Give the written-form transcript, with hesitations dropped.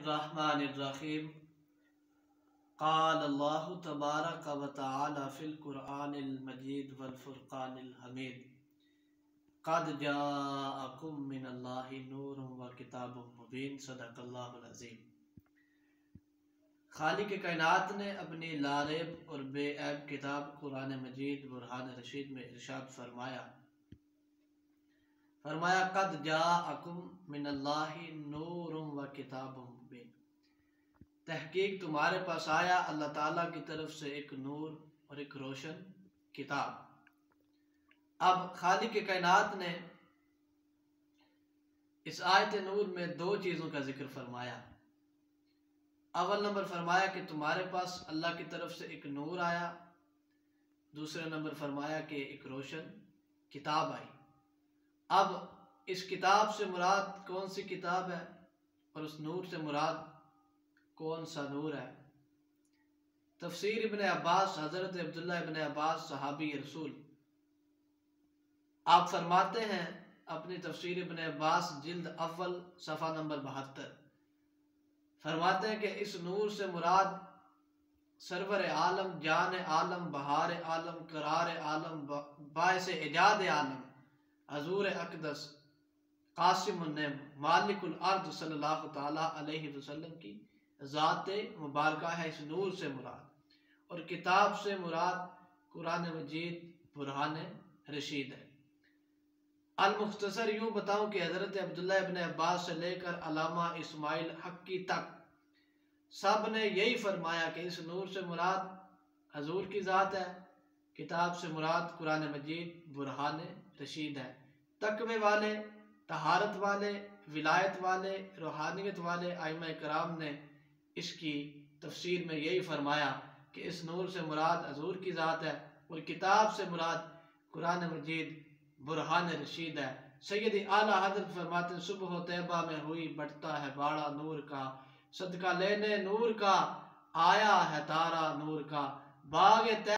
الرحمن الرحیم قال اللہ تبارک و تعالی فی القرآن المجید والفرقان الحمید قد جاءکم من اللہ نور و کتاب مبین صدق اللہ العظیم۔ خالق کائنات نے اپنی لاریب اور بے عیب کتاب قرآن مجید برہان رشید میں ارشاد فرمایا قد جاءکم من اللہ نور و کتاب مبین، تحقیق تمہارے پاس آیا اللہ تعالیٰ کی طرف سے ایک نور اور ایک روشن کتاب۔ اب خالق کائنات نے اس آیت نور میں دو چیزوں کا ذکر فرمایا۔ اول نمبر فرمایا کہ تمہارے پاس اللہ کی طرف سے ایک نور آیا، دوسرے نمبر فرمایا کہ ایک روشن کتاب آئی۔ اب اس کتاب سے مراد کون سی کتاب ہے اور اس نور سے مراد کون سا نور ہے؟ تفسیر ابن عباس، حضرت عبداللہ ابن عباس صحابی رسول، آپ فرماتے ہیں اپنی تفسیر ابن عباس جلد اول صفحہ نمبر 72، فرماتے ہیں کہ اس نور سے مراد سرور عالم، جان عالم، بہار عالم، قرار عالم، باعث ایجاد عالم، حضور اقدس قاسم النعم مالک الارض صلی اللہ تعالی علیہ وسلم کی ذات مبارکہ ہے اس نور سے مراد، اور کتاب سے مراد قرآن مجید برہان رشید ہے۔ المختصر یوں بتاؤں کہ حضرت عبداللہ ابن عباس سے لے کر علامہ اسماعیل حقی تک سب نے یہی فرمایا کہ اس نور سے مراد حضور کی ذات ہے، کتاب سے مراد قرآن مجید برہان رشید ہے۔ تقوی والے، طہارت والے، ولایت والے، روحانیت والے ائمہ کرام نے اس کی تفسیر میں یہی فرمایا کہ اس نور سے مراد حضور کی ذات ہے اور کتاب سے مراد قرآن مجید برہان رشید ہے۔ سیدی اعلیٰ حضرت فرماتے ہیں صبح و طیبہ میں ہوئی بٹتا ہے باڑا نور کا، صدقہ لینے نور کا آیا ہے تارا نور کا، باغ